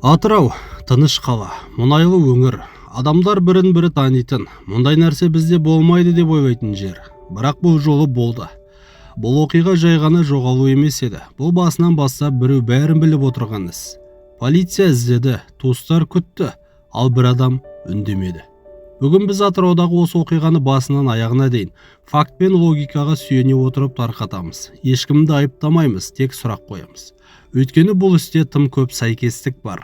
Атырау, тыныш қала, мұнайлы өңір, адамдар бірін-бірі танитын, мұндай нәрсе бізде болмайды деп ойлайтын жер. Бірақ бұл жолы болды. Бұл оқиға жай ғана жоғалу емес еді. Бұл басынан бастап біреу бәрін біліп отырған іс. Полиция іздеді, туыстар күтті, ал бір адам үндемеді. Бүгін біз Атыраудағы осы оқиғаны басынан аяғына дейін факт пен логикаға сүйене отырып тарқатамыз. Ешкімді айыптамаймыз, тек сұрақ қоямыз. Өйткені бұл істе тым көп сәйкестік бар.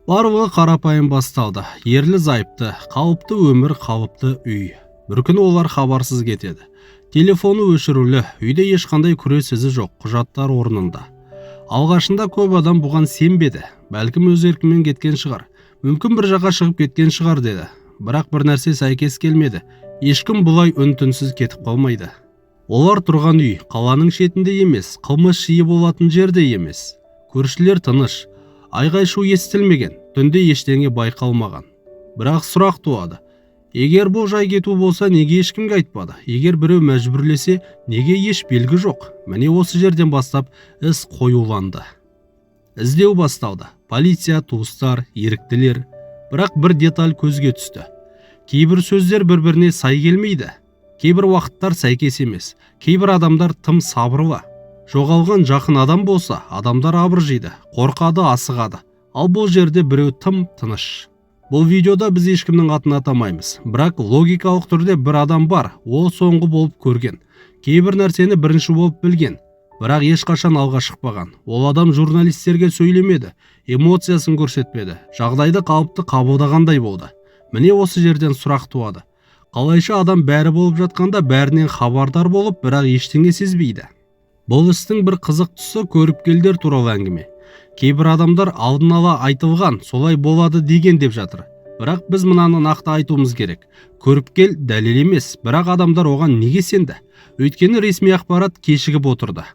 Барлығы қарапайым басталды. Ерлі зайыпты, қалыпты өмір, қалыпты үй. Бір күні олар хабарсыз кетеді. Телефоны өшірулі, үйде ешқандай күрес ізі жоқ, құжаттар орнында. Алғашында көп адам бұған сенбеді. Бәлкім өз еркімен кеткен шығар. Мүмкін бір жаққа шығып кеткен шығар деді. Бірақ бір нәрсе сәйкес келмеді. Ешкім бұлай үн-түнсіз кетіп қалмайды. Олар тұрған үй қаланың шетінде емес, қылмыс жиі болатын жерде емес. Көршілер тыныш, айғай-шу естілмеген, түнде ештеңе байқалмаған. Бірақ сұрақ туады. Егер бұл жай кету болса, неге ешкімге айтпады? Егер біреу мәжбүрлесе, неге еш белгі жоқ? Міне осы жерден бастап іс қоюланды. Іздеу басталды. Полиция, туыстар, еріктілер. Бірақ бір деталь көзге түсті. Кейбір сөздер бір-біріне сай келмейді. Кейбір уақыттар сәйкес емес. Кейбір адамдар тым сабырлы. Жоғалған жақын адам болса, адамдар абыржиды, қорқады, асығады. Ал бұл жерде біреу тым тыныш. Бұл видеода біз ешкімнің атын атамаймыз. Бірақ логикалық түрде бір адам бар, ол соңғы болып көрген. Кейбір нәрсені бірінші болып білген. Бірақ ешқашан алға шықпаған. Ол адам журналистерге сөйлемеді, эмоциясын көрсетпеді. Жағдайды қалыпты қабылдағандай болды. Міне осы жерден сұрақ туады. Қалайша адам бәрі болып жатқанда бәрінен хабардар болып, бірақ ештеңе сезбейді. Бұл істің бір қызық тұсы көріпкелдер туралы әңгіме. Кейбір адамдар алдын ала айтылған, солай болады деген деп жатыр. Бірақ біз мынаны нақты айтуымыз керек. Көріпкел дәлел емес, бірақ адамдар оған неге сенді? Өйткені ресми ақпарат кешігіп отырды.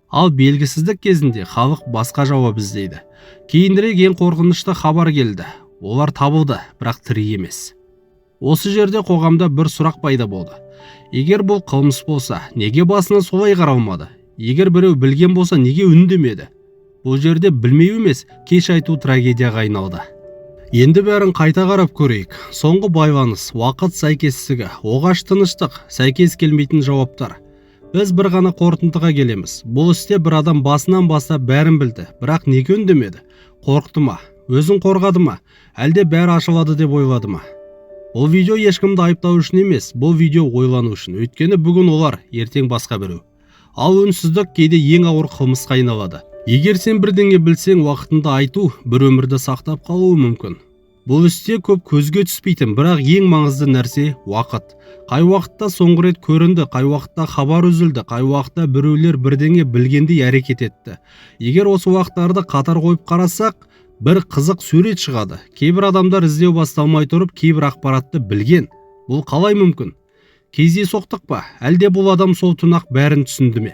Ал белгісіздік кезінде халық басқа жауап іздейді. Кейінірек ең қорқынышты хабар келді. Олар табылды, бірақ тірі емес. Осы жерде қоғамда бір сұрақ пайда болды. Егер бұл қылмыс болса, неге басына солай қаралмады? Егер біреу білген болса, неге үндемеді? Бұл жерде білмеу емес, кеш айту трагедияға айналды. Енді бәрін қайта қарап көрейік. Соңғы байланыс, уақыт сәйкестігі, оғаш тыныштық, сәйкес келмейтін жауаптар. Біз бір ғана қорытындыға келеміз. Бұл істе бір адам басынан бастап бәрін білді, бірақ неге үндемеді? Қорқты ма? Өзін қорғады ма? Әлде бәрі ашылады деп ойлады ма? Бұл видео ешкімді айыптау үшін емес, бұл видео ойлану үшін. Өйткені бүгін олар, ертең басқа біреу. Ал үнсіздік кейде ең ауыр қылмысқа айналады. Егер сен бірдеңе білсең, уақытында айту бір өмірді сақтап қалуы мүмкін. Бұл істе көп көзге түспейтін, бірақ ең маңызды нәрсе уақыт. Қай уақытта соңғы рет көрінді, қай уақытта хабар үзілді, қай уақытта біреулер бірдеңе білгендей әрекет етті. Егер осы уақыттарды қатар қойып қарасақ, бір қызық сурет шығады. Кейбір адамдар іздеу басталмай тұрып, кейбір ақпаратты білген. Бұл қалай мүмкін? Кездейсоқтық па? Әлде бұл адам сол түн-ақ бәрін түсінді ме?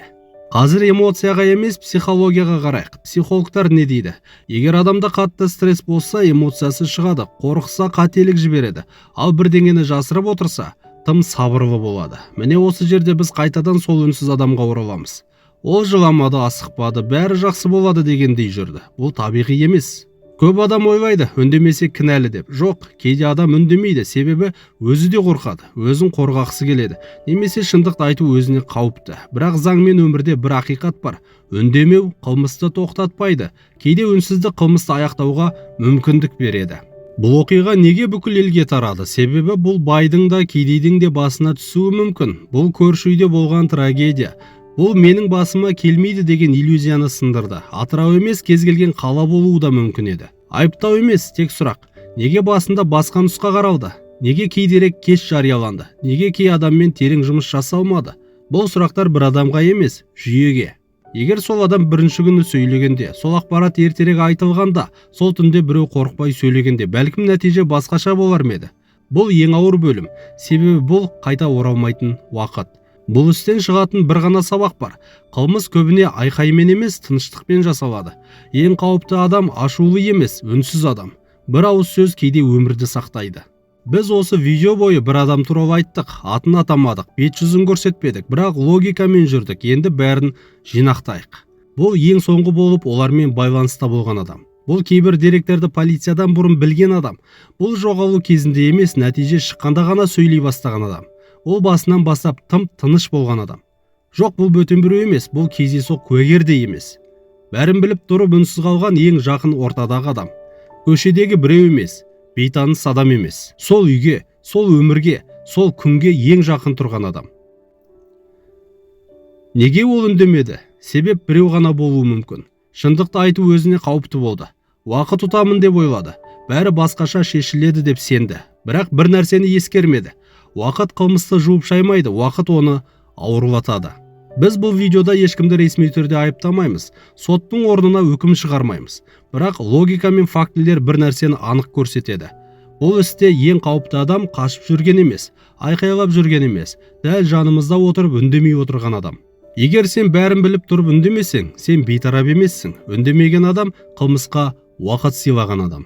Қазір эмоцияға емес, психологияға қарайық. Психологтар не дейді? Егер адамда қатты стресс болса, эмоциясы шығады, қорықса қателік жібереді. Ал бірдеңені жасырып отырса, тым сабырлы болады. Міне осы жерде біз қайтадан сол үнсіз адамға ораламыз. Ол жыламады, асықпады, бәрі жақсы болады дегендей жүрді. Бұл табиғи емес. Көп адам ойлайды, үндемесе кінәлі деп. Жоқ, кейде адам үндемейді, себебі өзі де қорқады, өзін қорғақсы келеді. Немесе шындықты айту өзіне қауіпті. Бірақ заң мен өмірде бір ақиқат бар. Үндемеу қылмысты тоқтатпайды. Кейде үнсіздік қылмысты аяқтауға мүмкіндік береді. Бұл оқиға неге бүкіл елге тарады? Себебі бұл байдың да, кедейдің де басына түсуі мүмкін. Бұл көрші үйде болған трагедия. Бұл менің басыма келмейді деген иллюзияны сындырды. Атырау емес, кез келген қала болуы да мүмкін еді. Айыптау емес, тек сұрақ. Неге басында басқа нұсқа қаралды? Неге кейдерек кеш жарияланды? Неге кей адаммен терең жұмыс жасалмады? Бұл сұрақтар бір адамға емес, жүйеге. Егер сол адам бірінші күні сөйлегенде, сол ақпарат ертерек айтылғанда, сол түнде біреу қорықпай сөйлегенде, бәлкім нәтиже басқаша болар ма еді? Бұл ең ауыр бөлім. Себебі бұл қайта оралмайтын уақыт. Бұл істен шығатын бір ғана сабақ бар. Қылмыс көбіне айқаймен емес, тыныштықпен жасалады. Ең қауіпті адам ашулы емес, үнсіз адам. Бір ауыз сөз кейде өмірді сақтайды. Біз осы видео бойы бір адам туралы айттық, атын атамадық, бет-жүзін көрсетпедік, бірақ логикамен жүрдік. Енді бәрін жинақтайық. Бұл ең соңғы болып олармен байланыста болған адам. Бұл кейбір деректерді полициядан бұрын білген адам. Бұл жоғалу кезінде емес, нәтиже шыққанда ғана сөйлей бастаған адам. Ол басынан бастап тым тыныш болған адам. Жоқ, бұл бөтен біреу емес, бұл кездейсоқ куәгер де емес. Бәрін біліп тұрып үнсіз қалған ең жақын ортадағы адам. Көшедегі біреу емес, бейтаныс адам емес. Сол үйге, сол өмірге, сол күнге ең жақын тұрған адам. Неге ол үндемеді? Себеп біреу ғана болуы мүмкін. Шындықты айту өзіне қауіпті болды. Уақыт ұтамын деп ойлады. Бәрі басқаша шешіледі деп сенді. Бірақ бір нәрсені ескермеді. Уақыт қылмысты жуып шаймайды, уақыт оны ауырлатады. Біз бұл видеода ешкімді ресми түрде айыптамаймыз, соттың орнына үкім шығармаймыз. Бірақ логика мен фактілер бір нәрсені анық көрсетеді. Бұл істе ең қауіпті адам қашып жүрген емес, айқайлап жүрген емес, дәл жанымызда отырып үндемей отырған адам. Егер сен бәрін біліп тұрып үндемесең, сен бейтарап емессің. Үндемеген адам қылмысқа уақыт сыйлаған адам.